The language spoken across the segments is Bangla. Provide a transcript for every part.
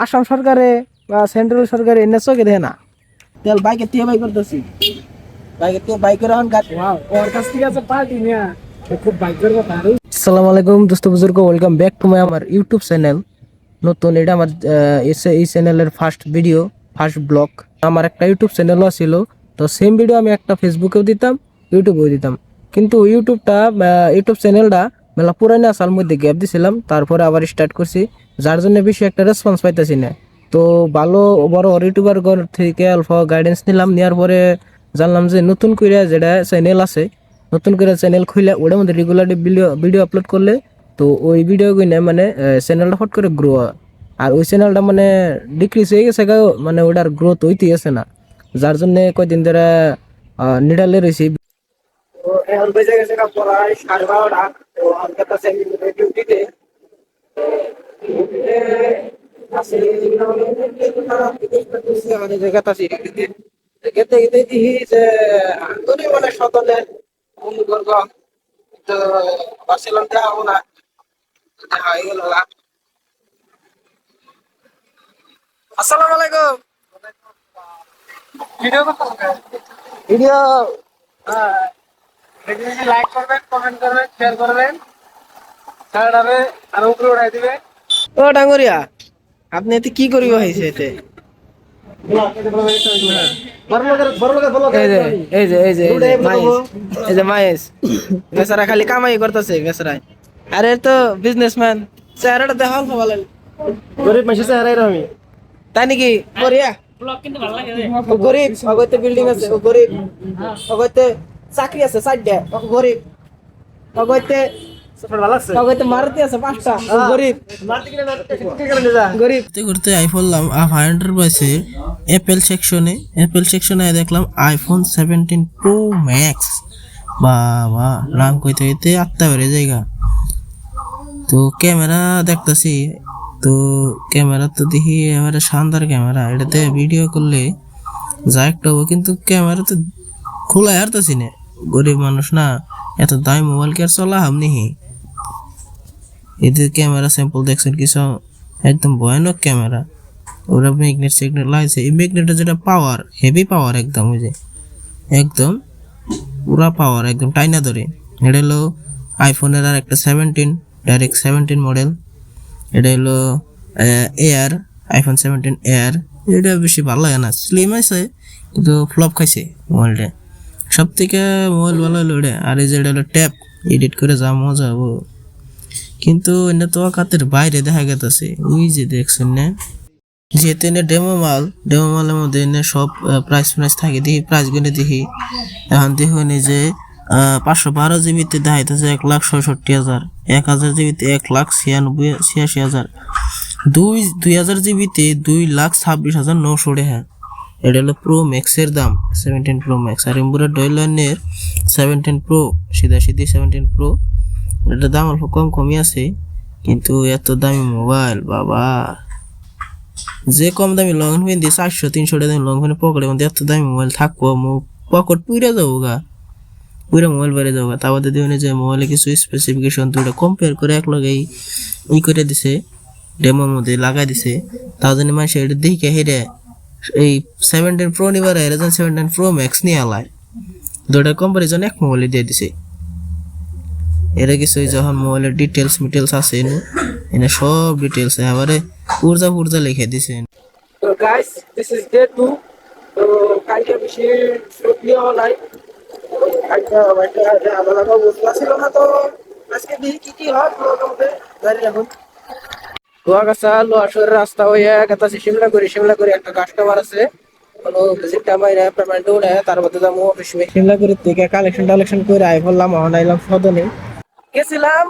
আসাম সরকারে বা সেন্ট্রাল সরকারে এনে চোখে দেয় না। তেল বাইকে দিয়ে বাই করতেছি, বাইকে দিয়ে বাইক করে এখন ওর কাছ থেকে আছে পার্টি নিয়ে খুব বাইক করে কথা। আসসালামু আলাইকুম দোস্ত বুজুর্গ, ওয়েলকাম ব্যাক টু মাই আমার ইউটিউব চ্যানেল। নতুন এটা আমার এই চ্যানেলের ফার্স্ট ভিডিও, ফার্স্ট ব্লগ। আমার একটা ইউটিউব চ্যানেলও ছিল, তো সেম ভিডিও আমি একটা ফেসবুকেও দিতাম, ইউটিউবেও দিতাম। কিন্তু ইউটিউব চ্যানেলটা মেলা পুরানো সাল মধ্যে গ্যাপ দিছিলাম, তারপরে আবার স্টার্ট করছি, যার জন্য বেশি একটা রেসপন্স পাইতেছি না। তো ভালো বড় ইউটিউবার থেকে অল্প গাইডেন্স নিলাম, নেওয়ার পরে জানলাম যে নতুন করে যেটা চ্যানেল আছে, নতুন করে চ্যানেল খুলে ওটার মধ্যে রেগুলারলি ভিডিও আপলোড করলে তো ওই ভিডিও গুলো মানে চ্যানেলটা ফট করে গ্রো হয়। আর ওই চ্যানেলটা মানে ডিক্রিজ হয়ে গেছে মানে ওটার গ্রোথ হইতে গেছে না, যার জন্য কয়দিন ধরে নিডালে রয়েছি। তো এখন বেজে গেছে প্রায় 12:30। তো আমাকে তো ডিউটিতে গেতে গেতে দেখি যে মানে সদনের বন্ধুবর্গ তো ভাবছিলাম যাবো না, দেখা হয়ে গেল। আসসালামু আলাইকুম। ভিডিও করতে ভিডিও লাইক করবেন, কমেন্ট করবেন, শেয়ার করবেন, চ্যানেলটারে আরো উপরে উঠাই দিবেন। ও ডাঙ্গরিয়া, আপনি এতে কি করিব হয়েছে এতে? মায়েস বেচারা খালি কামাই করতেছে বেচারা। আরে তো বিজনেসম্যান, চেহারাটা দেখা অল্প ভালো। গরিব মানুষের চেহারা আমি, তাই নাকি? বরিয়া গরিব অগৈতে বিল্ডিং আছে, ও গরিব অগৈতে চাকরি আছে 4টা, ও গরিব অগৈতে মারুতি আছে 5টা, ও গরিব গরিব। করতে আইফোন ফাইন্ডার পাইছে অ্যাপেল সেকশনে দেখলাম আইফোন 17 প্রো ম্যাক্স। বাবা নাম কইতে কইতে আত্মা বেড়ে জায়গা। তো ক্যামেরা দেখতেছি, তো ক্যামেরা তো দেখি এবারে শানদার ক্যামেরা, এটাতে ভিডিও করলে যা একটা হবো, কিন্তু ক্যামেরা তো খোলা হারতেছি না। গরিব মানুষ না, এত দামি মোবাইল কে আর চলা হামনি। এদের ক্যামেরা স্যাম্পল দেখছেন কিছু, একদম ভয়ানক ক্যামেরা। ওরা ম্যাগনেট লাগছে, এই ম্যাগনেটের যেটা পাওয়ার, হেভি পাওয়ার একদম, ওই যে একদম পুরা পাওয়ার একদম টাইনা ধরে। এটা হলো আইফোনের আর একটা 17, ডাইরেক্ট 17 মডেল। এটা হলো এয়ার, আইফোন 17 এয়ার। এটা বেশি ভালো লাগে না, স্লিম আছে কিন্তু ফ্লপ খাইছে মোবাইলটা। সব থেকে মোবাইল ভালো হলো এটা। আর এই যে এটা হলো ট্যাপ, এডিট করে যা মজা হবো, কিন্তু এটা তো কাতের বাইরে দেখা গেছে। ওই যে দেখছেন না, যেহেতু এনে ডেমো মালের মধ্যে এনে সব প্রাইস থাকে, দেখি প্রাইস গুনে দেখি। এখন দেখুন এই যে 512 জিবিতে দেখাইতেছে 1,67,000, 1000 জিবিতে 1,96,000, 2000 জিবিতে 2,26,900 টাকা। এটা হলো প্রো ম্যাক্সের দাম, 17 প্রো ম্যাক্স। আর এমপুরা ডয়লানের 17 প্রো, সিধা 17 প্রো। এটার দাম অল্প কমই আছে, কিন্তু এত দামি মোবাইল বাবা। যে কম দামি লং পেন দিয়ে 400-300 টাকা দামি লং পেন পকেটের মধ্যে এত দামি মোবাইল থাকবো, পকেট পুইরা যাবো গা, পুরা মোবাইল বেড়ে যাবো। তা বাদে দিয়ে যে মোবাইলে কিছু স্পেসিফিকেশন দুটো কম্পেয়ার করে এক লগেই ই করে দিছে, ডেমোর মধ্যে লাগাই দিছে। তাও জানি মানুষ এটা দেখে হেরে এই 17 প্রো নিবার 17 প্রো ম্যাক্স নিয়ে আলায়, দুটার কম্পারিজন এক মোবাইলে দিয়ে দিছে। এরা কিছু যখন মোবাইলের ডিটেলস আছে এনে সব ডিটেলস এবারে পুরজা লিখে দিছে। তো গাইস, দিস ইজ ডে 2। তো কালকে বেশি শুট নেওয়া নাই, কালকে আলাদা বুঝলা ছিল না। তো আজকে দেখি কি হয় গাড়ি। এখন কুয়াকাছা লোহাশোর রাস্তা হয়ে গেছে শিমলা করে একটা কাস্টমার আছে, কোনো ভিজিটটা বাইরে পেমেন্ট উঠে, তার মধ্যে যাবো শিমলা করে থেকে কালেকশন করে আই বললাম আনাইলাম সদনে গেছিলাম।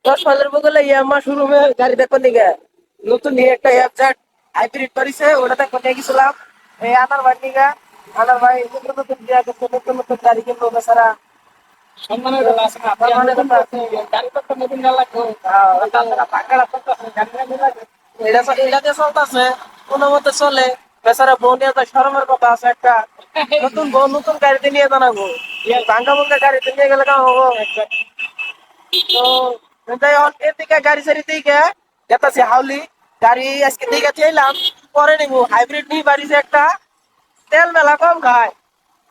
10 মাইলের বদলে ইয়ামা শোরুমে গাড়ি দেখবার দিকে নতুন নিয়ে একটা অ্যাপজেট হাইব্রিড করেছে, ওটা দেখবার নিয়ে গেছিলাম। এই আনার ভাই নতুন দিয়া গেছে, নতুন গাড়ি কিনবো বেচারা। সম্মানের কথা আছে না, কথা আছে, গাড়ি তো একটা নতুন গাড়ি লাগবে। এটাতে চলতেছে, কোনো মতে চলে। বেচারা বউ নিয়ে যায়, শরমের কথা আছে একটা। নতুন বউ নতুন গাড়িতে নিয়ে জানাবো, ভাঙ্গা ভাঙ্গা গাড়িতে নিয়ে গেলে কেমন হবো? তো যাই হোক, এদিকে গাড়ি সারি দিকে যেতেছি হাউলি। গাড়ি আজকে দেখে চাইলাম, পরে নিবো। হাইব্রিড নিয়ে বাড়িছে একটা, তেল মেলা কম খায়,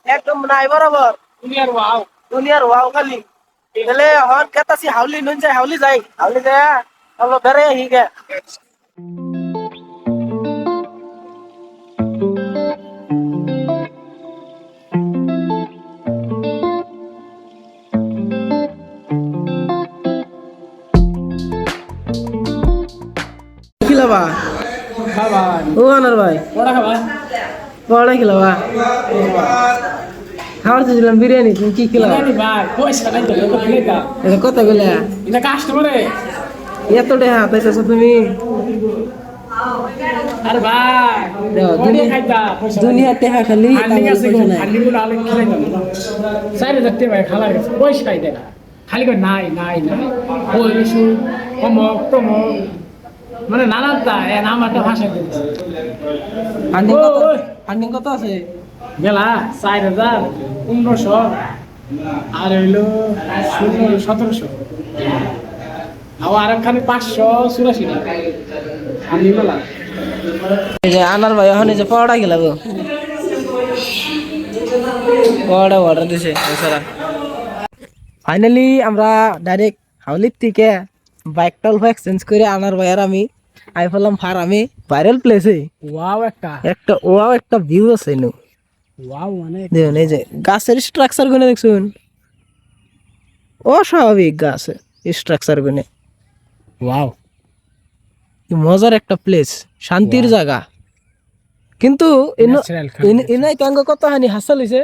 একদম নাই বরাবর। দুনিয়ার ওয়াও খালি তাহলে হন কেতাছি হাউলি নুন যাই, হাউলি যাই, হাউলি যায় হলো বেড়ে হিগে। খিলাবা ও আনার ভাই পড়া খিলাবা খাবার তো দিলাম বিরিয়ানি, তুমি কি খিলাবা? এটা কত গেলে এত টাকা পাইছো তুমি? দুনিয়া টেহা খালি খালি নাই নাই নাই অমক তমক মানে নানানটা নাম একটা ভাষা দিচ্ছে ফান্ডিং কত আছে? মেলা 4,000 1500 আর হইলো 1700 আর একখানে 584 টাকা আমি মেলা। এই যে আনার ভাই ওখানে যে পড়া খেলাবো, পড়া অর্ডার দিছে এছাড়া। ফাইনালি আমরা ডাইরেক্ট হাউলির থেকে বাইকটা অল্প এক্সচেঞ্জ করে আনার ভাই আর আমি আই ফেললাম ফার্মে, ভাইরাল প্লেসে। ওয়াও একটা ভিউ আছে নু। ওয়াও মানে দেখুন এই যে গাছের স্ট্রাকচার গুলো দেখছুন, অস্বাভাবিক গাছের স্ট্রাকচার গুলো। ওয়াও কি মজার একটা প্লেস, শান্তির জায়গা। কিন্তু এনাই কাঙ্গ কত হানি হাসল হইছে,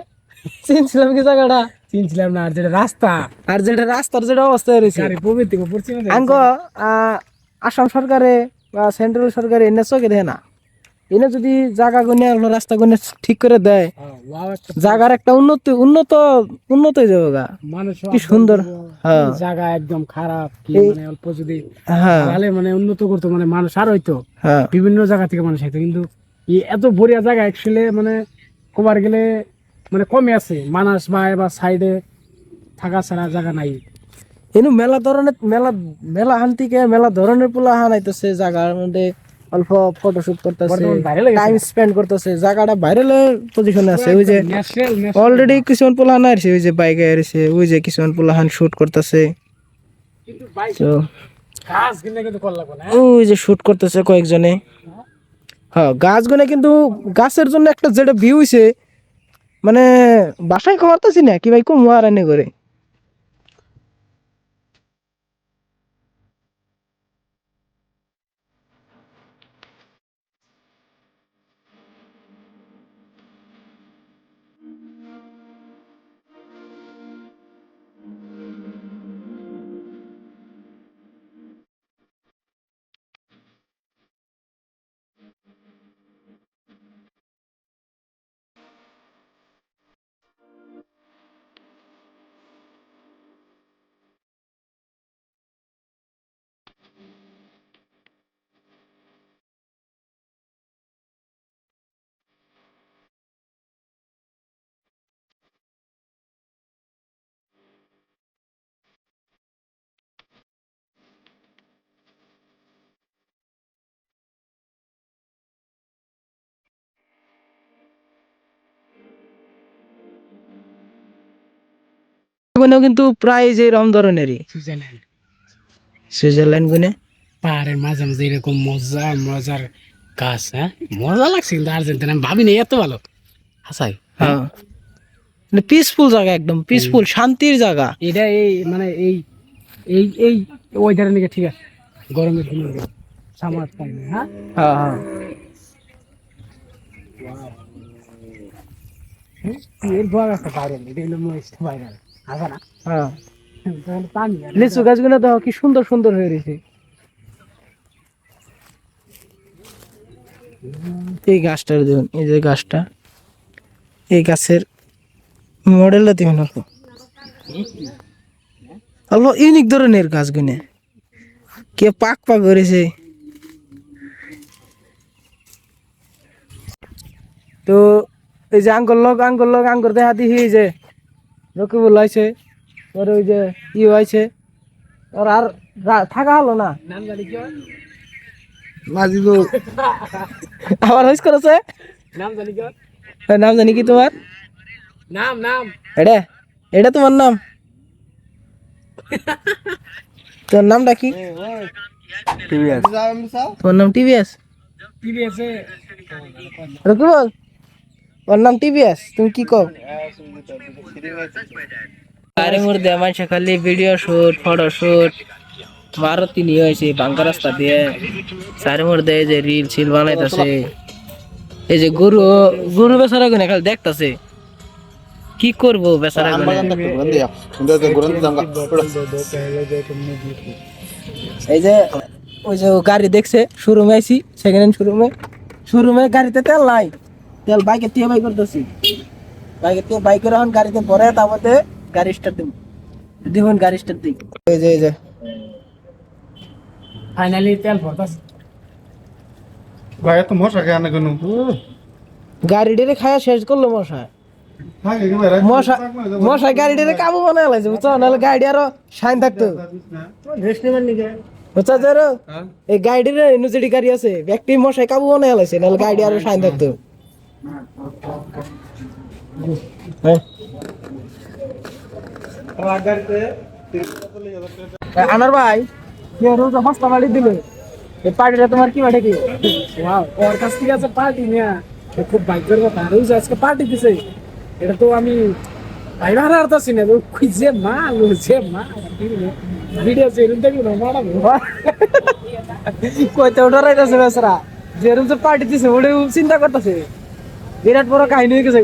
চিনছিলাম কি জায়গাটা? চিনছিলাম না। আর যেটা রাস্তা, আর যেটা রাস্তার যেটা অবস্থা হয়েছে গাড়ি প্রবৃত্তি পড়ছে না আঙ্গ আসাম সরকারে বা সেন্ট্রাল সরকারে এনে চোখে দেয় না। এনে যদি জায়গা গুনে রাস্তা গুনে ঠিক করে দেয়, ওয়াও একটা জায়গার একটা উন্নত হয়ে যাবে গা। মানুষ কি সুন্দর। হ্যাঁ জায়গা একদম খারাপ কি মানে অল্প যদি হ্যাঁ তাহলে মানে উন্নত করতো, মানে মানুষ আর হইতো হ্যাঁ বিভিন্ন জায়গা থেকে মানুষ হইতো। কিন্তু এই এত বড়িয়া জায়গা অ্যাকচুয়ালি মানে কবার গেলে মানে কমে আছে, মানাস বা সাইডে থাকা ছাড়া জায়গা নাই। এনু মেলা ধরনের মেলা হান্তিকে মেলা ধরনের পোলা হানাইতেছে জায়গার মধ্যে, অল্প ফটোশুট করতেছে, বর্তমান viral হয়ে গেছে। টাইম স্পেন্ড করতেছে, জায়গাটা ভাইরালের পজিশনে আছে। ওই যে ন্যাচারাল অলরেডি কিছুমান পোলা হান আসছে, ওই যে বাইকে আসছে, ওই যে কিছুমান পোলা হান শুট করতেছে। কিন্তু ভাই তো কাজ কিন্তু কল লাগবে না। ওই যে শুট করতেছে কয়েকজনে। হ্যাঁ গাছ গুনে কিন্তু গাছের জন্য একটা যেটা ভিউ হইছে, মানে বাসায় খবরতেছি না কি ভাই কম আর এনে করে। গুনেও কিন্তু প্রায় যে রকম ধরনেরই সুইজারল্যান্ড সুইজারল্যান্ড গুনে পাহাড়ের মাঝে মাঝে এরকম মজার গাছ, হ্যাঁ মজা লাগছে। কিন্তু আর্জেন্টিনা আমি ভাবি নাই এত ভালো হাসাই। হ্যাঁ পিসফুল জায়গা, একদম পিসফুল শান্তির জায়গা। এটা এই মানে এই ওয়েদারের নিকে ঠিক আছে, গরমের দিনে সামার টাইমে। হ্যাঁ হ্যাঁ হ্যাঁ এর বড় একটা ভাইরাল, এটা হলো মোস্ট ভাইরাল আছে না? হ্যাঁ তখন পানি আর লিচু গাছগুলো দেখো কি সুন্দর সুন্দর হয়ে রয়েছে। এই গাছটার দেখুন, এই যে গাছটা, এই গাছের মডেলটা দেখুন অল্প অল্প ইউনিক ধরনের গাছগুলো, কে পাক করেছে। তো এই যে আঙ্গুর দেখা দিহি যে রকিবুল আইছে, ওর ওই যে হয়েছে, ওর আর থাকা হলো না। নাম জানি কি হয়? মাজিদুল আবার হইস করেছে নাম জানি কি ওর? নাম জানি কি তোমার নাম নাম এটা এটা তোমার নাম তোর নামটা কি তোমার নাম টিভিএস টিভি আছে কি বল ওর নাম টিভিএস তুমি কি কও আরে মোর দে মানুষ খালি ভিডিও শুট ফটো শুট মারতি নিয়ে হয়েছে বাঙ্কা রাস্তা দিয়ে সারে মোর দে যে রিল সিল বানাইতেছে এই যে গরু গরু বেচারা গুনে খালি দেখতাছে কি করবো বেচারা গুনে এই যে ওই যে ও গাড়ি দেখছে শোরুমে আইছি সেকেন্ড হ্যান্ড শোরুমে গাড়িতে তেল নাই তেল বাইকে দিয়ে বাই করতেছি বাইকে দিয়ে বাই করে এখন গাড়িতে পরে তারপরে গাড়ি স্টার্ট দিব দেখুন গাড়ি স্টার্ট দিই এই যে ফাইনালি তেল ভরতাস ভাই এত মশা কেন কেন গাড়িটারে খায়া শেষ করলো মশায় মশাই গাড়িটারে কাবু বানায় লাগছে বুঝছো নাহলে গাড়ি আরো শাইন থাকতো বুঝছো জেরো এই গাড়িটারে নুজেডি গাড়ি আছে ব্যক্তি মশাই কাবু বানায় লাগছে নাহলে গাড়ি আরো শাইন থাকতো হ্যাঁ আনার ভাই রোজ হস্তা বাড়ি দিলে এই পার্টিটা তোমার কি বাড়ি কি ওয়াও ওর কাছ থেকে আছে পার্টি নিয়া এ খুব ভাগ্যের কথা আর ওই যে আজকে পার্টি দিছে এটা তো আমি ভাইবার আর তো চিনে খুঁজে মাল ভিডিও সেরুন দেখি না মারাবো কইতে ডরাইতেছে বেচারা যেরকম যে পার্টি দিছে ওটা চিন্তা করতেছে বিরাট বড় কাহিনী হয়ে গেছে